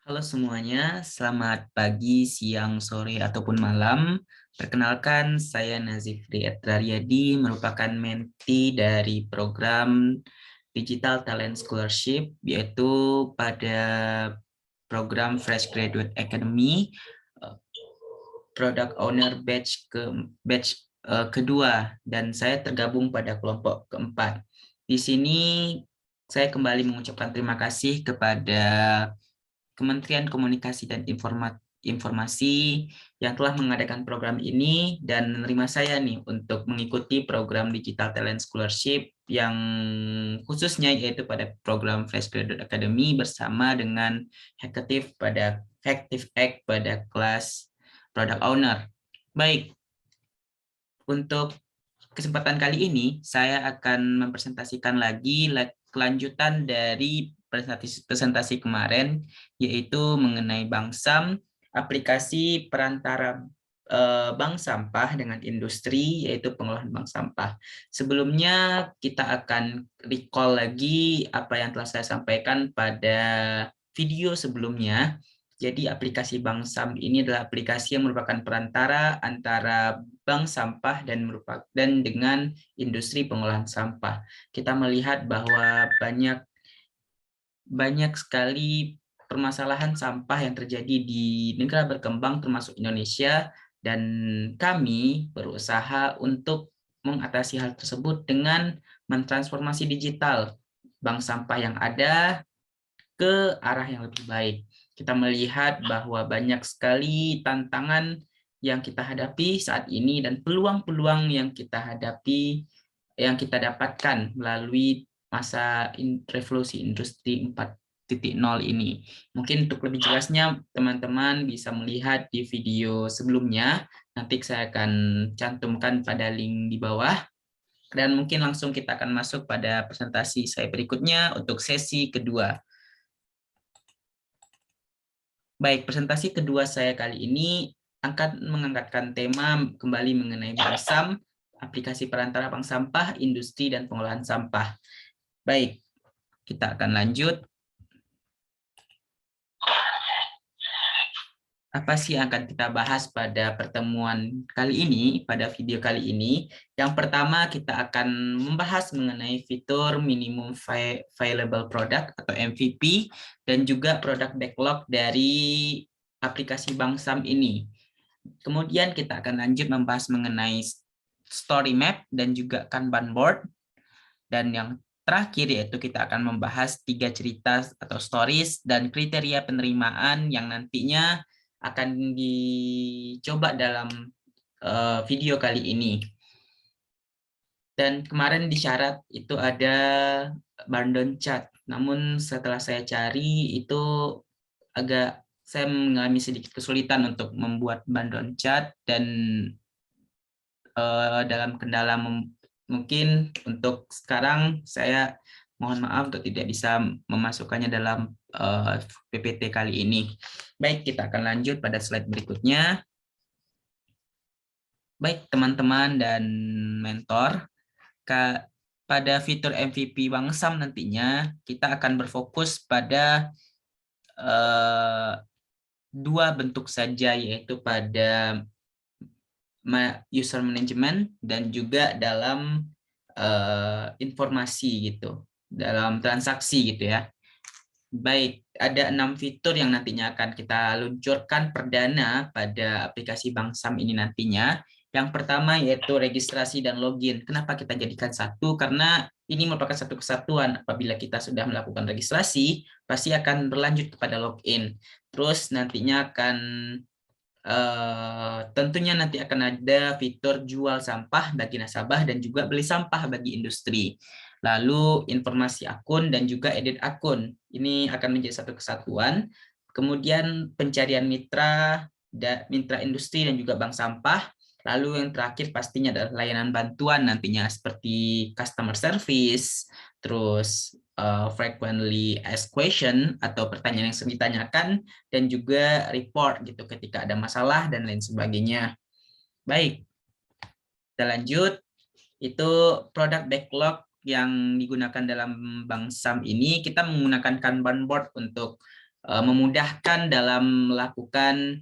Halo semuanya, selamat pagi, siang, sore, ataupun malam. Perkenalkan, saya Nazifri Edrariadi, merupakan menti dari program Digital Talent Scholarship, yaitu pada program Fresh Graduate Academy, eh, Product Owner kedua, dan saya tergabung pada kelompok keempat. Di sini saya kembali mengucapkan terima kasih kepada Kementerian Komunikasi dan Informasi yang telah mengadakan program ini dan menerima saya nih untuk mengikuti program Digital Talent Scholarship yang khususnya yaitu pada program Fresh Graduate Academy bersama dengan Hackative Act pada kelas Product Owner. Baik, untuk kesempatan kali ini saya akan mempresentasikan lagi kelanjutan dari presentasi kemarin, yaitu mengenai bank SAM, aplikasi perantara bank sampah dengan industri, yaitu pengolahan bank sampah. Sebelumnya kita akan recall lagi apa yang telah saya sampaikan pada video sebelumnya. Jadi aplikasi Bank SAM ini adalah aplikasi yang merupakan perantara antara bank sampah dan dengan industri pengolahan sampah. Kita melihat bahwa banyak sekali permasalahan sampah yang terjadi di negara berkembang termasuk Indonesia, dan kami berusaha untuk mengatasi hal tersebut dengan mentransformasi digital bank sampah yang ada ke arah yang lebih baik. Kita melihat bahwa banyak sekali tantangan yang kita hadapi saat ini dan peluang-peluang yang kita hadapi, yang kita dapatkan melalui masa revolusi industri 4.0 ini. Mungkin untuk lebih jelasnya teman-teman bisa melihat di video sebelumnya, nanti saya akan cantumkan pada link di bawah. Dan mungkin langsung kita akan masuk pada presentasi saya berikutnya untuk sesi kedua. Baik, presentasi kedua saya kali ini akan mengangkatkan tema kembali mengenai Bank SAM, aplikasi perantara bank sampah, industri, dan pengolahan sampah. Baik, kita akan lanjut. Apa sih yang akan kita bahas pada pertemuan kali ini, pada video kali ini? Yang pertama, kita akan membahas mengenai fitur Minimum Viable Product atau MVP, dan juga produk backlog dari aplikasi Bank SAM ini. Kemudian kita akan lanjut membahas mengenai story map dan juga Kanban board. Dan yang terakhir yaitu kita akan membahas 3 cerita atau stories dan kriteria penerimaan yang nantinya akan dicoba dalam video kali ini. Dan kemarin di syarat itu ada Bandon Chat. Namun setelah saya cari itu saya mengalami sedikit kesulitan untuk membuat Bandon Chat, dan dalam kendala mungkin untuk sekarang saya mohon maaf untuk tidak bisa memasukkannya dalam PPT kali ini. Baik, kita akan lanjut pada slide berikutnya. Baik, teman-teman dan mentor, pada fitur MVP Bank SAM nantinya kita akan berfokus pada dua bentuk saja, yaitu pada user management dan juga dalam informasi gitu, dalam transaksi gitu ya. Baik, ada 6 fitur yang nantinya akan kita luncurkan perdana pada aplikasi Bank SAM ini nantinya. Yang pertama yaitu registrasi dan login. Kenapa kita jadikan satu? Karena ini merupakan satu kesatuan. Apabila kita sudah melakukan registrasi, pasti akan berlanjut kepada login. Terus nantinya akan tentunya nanti akan ada fitur jual sampah bagi nasabah dan juga beli sampah bagi industri. Lalu informasi akun dan juga edit akun. Ini akan menjadi satu kesatuan. Kemudian pencarian mitra industri dan juga bank sampah. Lalu yang terakhir pastinya adalah layanan bantuan nantinya seperti customer service, terus frequently asked question atau pertanyaan yang sering ditanyakan, dan juga report gitu ketika ada masalah dan lain sebagainya. Baik, kita lanjut. Itu produk backlog yang digunakan dalam Bank SAM ini. Kita menggunakan Kanban board untuk memudahkan dalam melakukan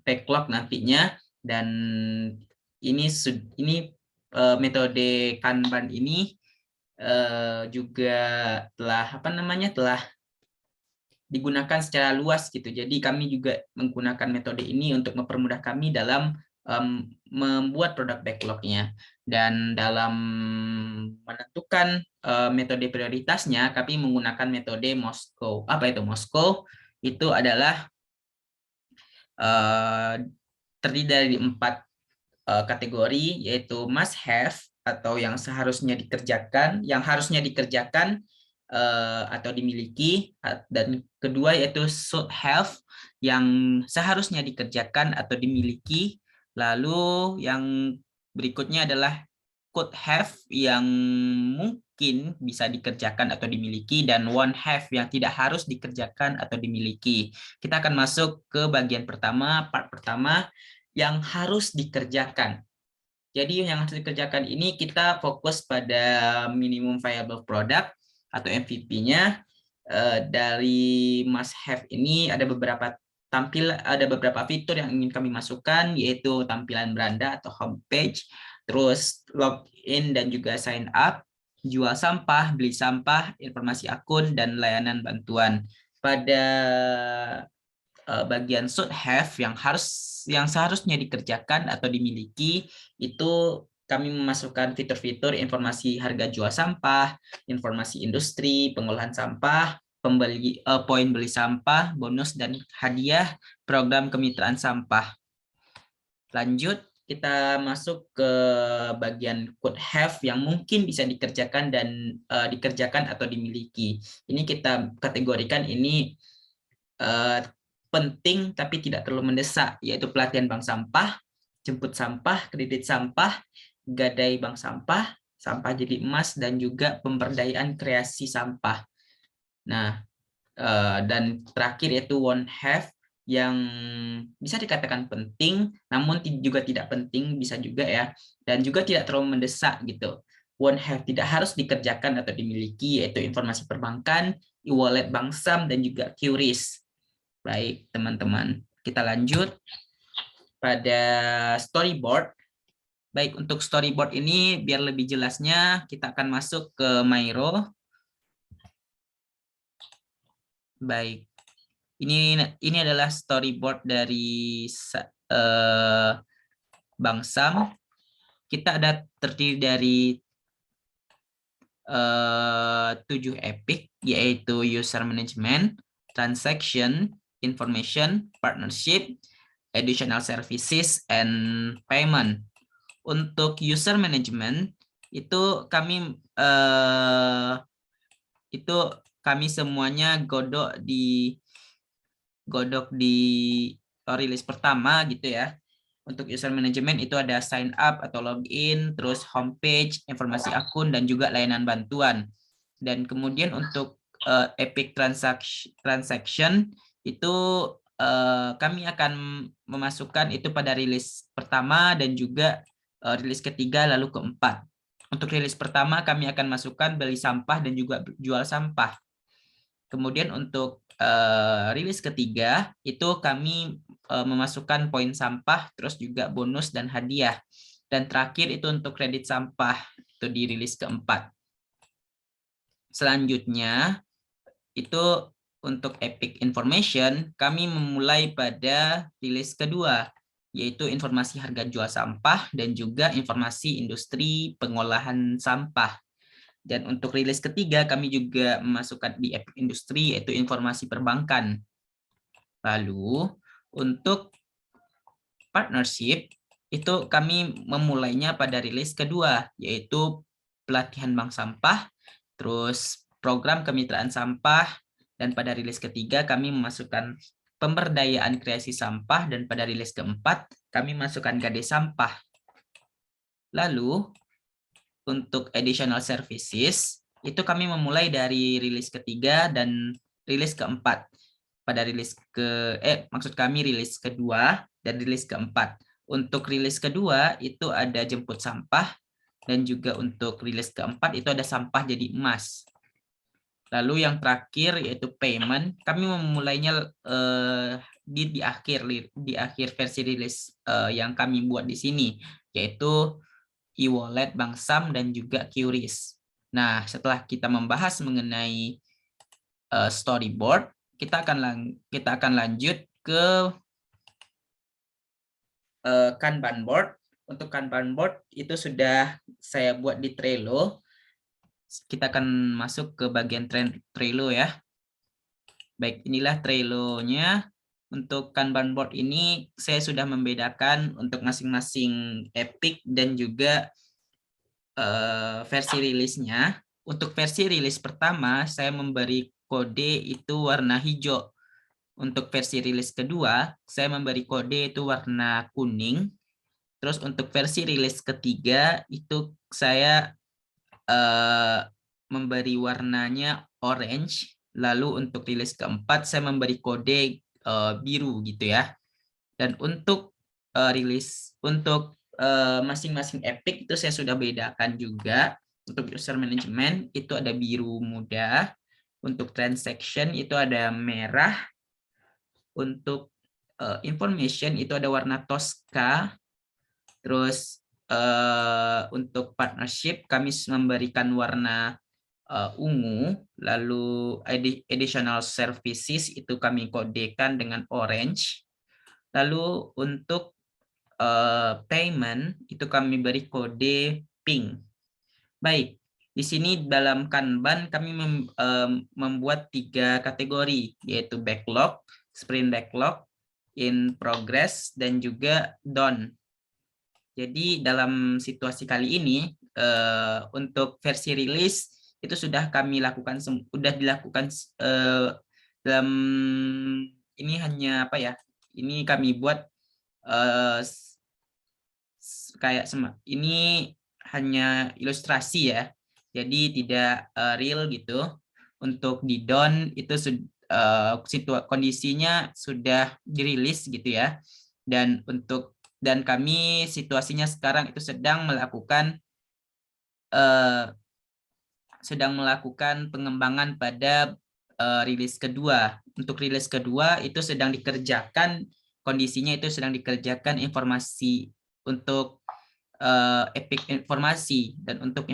backlog nantinya. Dan ini metode Kanban ini juga telah digunakan secara luas gitu. Jadi kami juga menggunakan metode ini untuk mempermudah kami dalam membuat produk backlog-nya. Dan dalam menentukan metode prioritasnya, kami menggunakan metode Moskow. Apa itu Moskow? Itu adalah terdiri dari 4 kategori, yaitu must have atau yang seharusnya dikerjakan, atau dimiliki, dan kedua yaitu should have, yang seharusnya dikerjakan atau dimiliki. Lalu yang berikutnya adalah could have, yang mungkin bisa dikerjakan atau dimiliki, dan won't have, yang tidak harus dikerjakan atau dimiliki. Kita akan masuk ke bagian pertama, part pertama, yang harus dikerjakan. Jadi yang harus dikerjakan ini kita fokus pada minimum viable product atau MVP-nya. Dari must have ini ada beberapa fitur yang ingin kami masukkan, yaitu tampilan beranda atau homepage, terus login dan juga sign up, jual sampah, beli sampah, informasi akun, dan layanan bantuan. Pada bagian should have, yang seharusnya dikerjakan atau dimiliki, itu kami memasukkan fitur-fitur informasi harga jual sampah, informasi industri, pengolahan sampah, poin beli sampah, bonus dan hadiah, program kemitraan sampah. Lanjut, kita masuk ke bagian could have yang mungkin bisa dikerjakan dan dikerjakan atau dimiliki. Ini kita kategorikan ini penting tapi tidak terlalu mendesak, yaitu pelatihan bank sampah, jemput sampah, kredit sampah, gadai bank sampah, sampah jadi emas, dan juga pemberdayaan kreasi sampah. Nah, dan terakhir yaitu won't have, yang bisa dikatakan penting, namun juga tidak penting, bisa juga ya, dan juga tidak terlalu mendesak gitu. Won't have tidak harus dikerjakan atau dimiliki, yaitu informasi perbankan, e-wallet bank SAM, dan juga QRIS. Baik, teman-teman, kita lanjut pada storyboard. Baik, untuk storyboard ini biar lebih jelasnya kita akan masuk ke Miro. Baik, ini adalah storyboard dari Bank SAM. Kita ada terdiri dari 7 epic, yaitu user management, transaction, information, partnership, additional services, and payment. Untuk user management itu kami semuanya godok di rilis pertama gitu ya. Untuk user management itu ada sign up atau login, terus homepage, informasi akun, dan juga layanan bantuan. Dan kemudian untuk epic transaction itu kami akan memasukkan itu pada rilis pertama dan juga rilis ketiga lalu keempat. Untuk rilis pertama kami akan masukkan beli sampah dan juga jual sampah. Kemudian untuk rilis ketiga itu kami memasukkan poin sampah, terus juga bonus dan hadiah. Dan terakhir itu untuk kredit sampah, itu di rilis keempat. Selanjutnya itu untuk epic information, kami memulai pada rilis kedua, yaitu informasi harga jual sampah dan juga informasi industri pengolahan sampah. Dan untuk rilis ketiga, kami juga memasukkan di epic industri, yaitu informasi perbankan. Lalu, untuk partnership, itu kami memulainya pada rilis kedua, yaitu pelatihan bank sampah, terus program kemitraan sampah, dan pada rilis ketiga kami memasukkan pemberdayaan kreasi sampah, dan pada rilis keempat kami masukkan gadai sampah. Lalu, untuk additional services, itu kami memulai dari rilis ketiga dan rilis keempat. Pada rilis rilis kedua dan rilis keempat. Untuk rilis kedua itu ada jemput sampah, dan juga untuk rilis keempat itu ada sampah jadi emas. Lalu yang terakhir yaitu payment, kami memulainya di akhir versi rilis yang kami buat di sini, yaitu e-wallet, Bank Sam, dan juga QRIS. Nah, setelah kita membahas mengenai storyboard, kita akan lanjut ke Kanban board. Untuk Kanban board itu sudah saya buat di Trello. Kita akan masuk ke bagian Trello ya. Baik, inilah Trello-nya. Untuk Kanban board ini saya sudah membedakan untuk masing-masing epic dan juga versi rilisnya. Untuk versi rilis pertama, saya memberi kode itu warna hijau. Untuk versi rilis kedua, saya memberi kode itu warna kuning. Terus untuk versi rilis ketiga, itu saya memberi warnanya orange. Lalu untuk rilis keempat, saya memberi kode biru gitu ya. Dan untuk untuk masing-masing epic itu saya sudah bedakan juga. Untuk user management itu ada biru muda, untuk transaction itu ada merah, untuk information itu ada warna Tosca, terus untuk partnership kami memberikan warna ungu, lalu additional services itu kami kodekan dengan orange, lalu untuk payment itu kami beri kode pink. Baik, di sini dalam Kanban kami membuat 3 kategori, yaitu backlog, sprint backlog, in progress, dan juga done. Jadi dalam situasi kali ini untuk versi rilis itu sudah kami lakukan, sudah dilakukan dalam ini hanya apa ya? Ini kami buat kayak ini hanya ilustrasi ya, jadi tidak real gitu. Untuk di down itu kondisinya sudah dirilis gitu ya, dan kami situasinya sekarang itu sedang melakukan pengembangan pada rilis kedua. Untuk rilis kedua itu sedang dikerjakan, kondisinya itu sedang dikerjakan informasi untuk epic informasi, dan untuk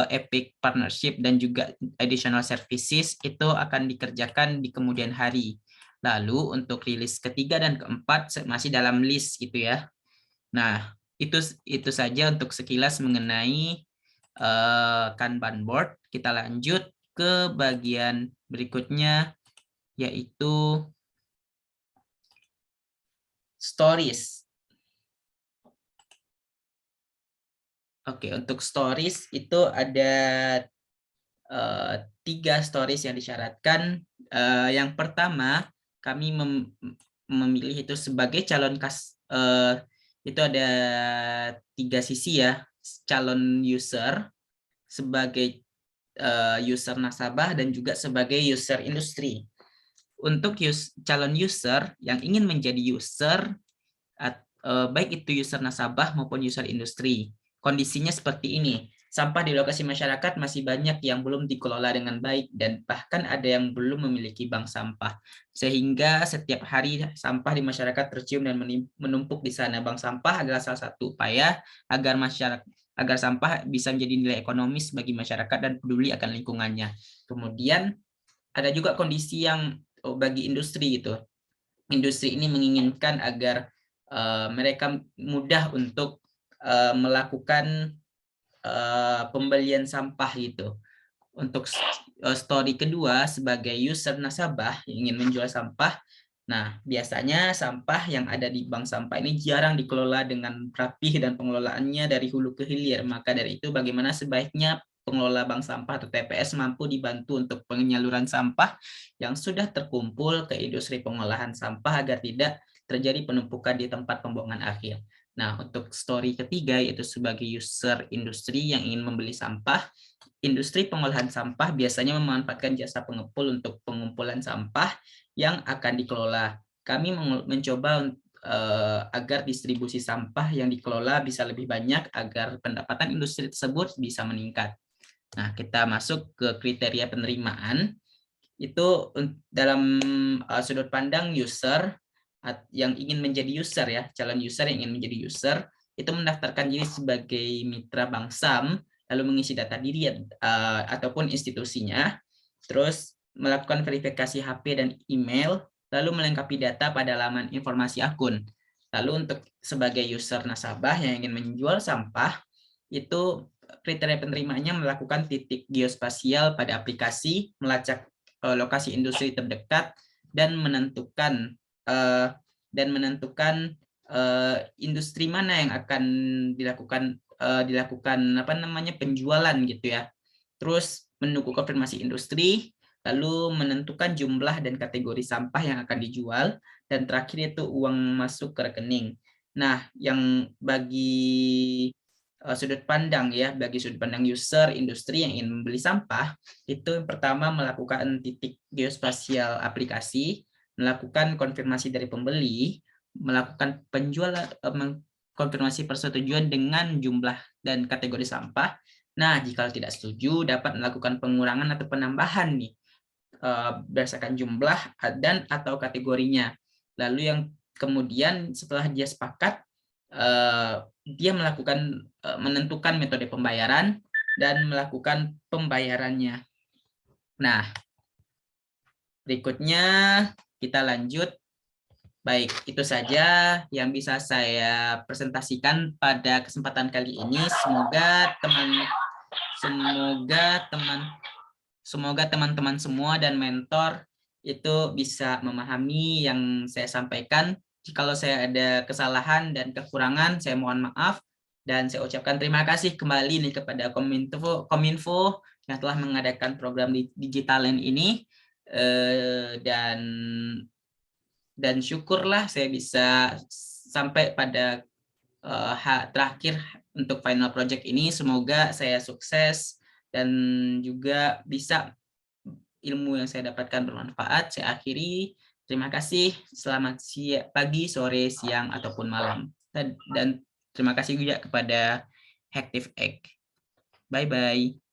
epic partnership dan juga additional services itu akan dikerjakan di kemudian hari. Lalu untuk rilis ketiga dan keempat masih dalam list gitu ya. Nah, itu saja untuk sekilas mengenai Kanban board. Kita lanjut ke bagian berikutnya, yaitu stories. Oke, untuk stories itu ada 3 stories yang disyaratkan. Yang pertama, kami memilih itu sebagai calon itu ada 3 sisi ya, calon user, sebagai user nasabah, dan juga sebagai user industri. Untuk calon user yang ingin menjadi user, baik itu user nasabah maupun user industri, kondisinya seperti ini. Sampah di lokasi masyarakat masih banyak yang belum dikelola dengan baik, dan bahkan ada yang belum memiliki bank sampah. Sehingga setiap hari sampah di masyarakat tercium dan menumpuk di sana. Bank sampah adalah salah satu upaya agar sampah bisa menjadi nilai ekonomis bagi masyarakat dan peduli akan lingkungannya. Kemudian ada juga kondisi yang bagi industri gitu. Industri ini menginginkan agar mereka mudah untuk melakukan pembelian sampah gitu. Untuk story kedua sebagai user nasabah yang ingin menjual sampah, nah biasanya sampah yang ada di bank sampah ini jarang dikelola dengan rapih dan pengelolaannya dari hulu ke hilir. Maka dari itu bagaimana sebaiknya pengelola bank sampah atau TPS mampu dibantu untuk penyaluran sampah yang sudah terkumpul ke industri pengolahan sampah agar tidak terjadi penumpukan di tempat pembuangan akhir. Nah, untuk story ketiga yaitu sebagai user industri yang ingin membeli sampah, industri pengolahan sampah biasanya memanfaatkan jasa pengepul untuk pengumpulan sampah yang akan dikelola. Kami mencoba agar distribusi sampah yang dikelola bisa lebih banyak agar pendapatan industri tersebut bisa meningkat. Nah, kita masuk ke kriteria penerimaan. Itu dalam sudut pandang user yang ingin menjadi user ya, calon user yang ingin menjadi user, itu mendaftarkan diri sebagai mitra Bank SAM, lalu mengisi data diri ataupun institusinya, terus melakukan verifikasi HP dan email, lalu melengkapi data pada laman informasi akun. Lalu untuk sebagai user nasabah yang ingin menjual sampah, itu kriteria penerimaannya melakukan titik geospasial pada aplikasi, melacak lokasi industri terdekat, dan menentukan industri mana yang akan dilakukan apa namanya penjualan gitu ya. Terus menunggu konfirmasi industri, lalu menentukan jumlah dan kategori sampah yang akan dijual, dan terakhir itu uang masuk ke rekening. Nah, yang bagi sudut pandang user industri yang ingin membeli sampah, itu yang pertama melakukan titik geospasial aplikasi, melakukan konfirmasi dari pembeli, melakukan penjualan, konfirmasi persetujuan dengan jumlah dan kategori sampah. Nah, jika tidak setuju, dapat melakukan pengurangan atau penambahan nih berdasarkan jumlah dan atau kategorinya. Lalu yang kemudian setelah dia sepakat, dia menentukan metode pembayaran dan melakukan pembayarannya. Nah, berikutnya kita lanjut. Baik, itu saja yang bisa saya presentasikan pada kesempatan kali ini. Semoga teman-teman semua dan mentor itu bisa memahami yang saya sampaikan. Jikalau saya ada kesalahan dan kekurangan, saya mohon maaf. Dan saya ucapkan terima kasih kembali nih kepada Kominfo yang telah mengadakan program digital ini. Dan syukurlah saya bisa sampai pada terakhir untuk final project ini. Semoga saya sukses dan juga bisa ilmu yang saya dapatkan bermanfaat. Saya akhiri. Terima kasih. Selamat pagi, sore, siang, ataupun malam. Dan terima kasih juga kepada Hactive Egg. Bye-bye.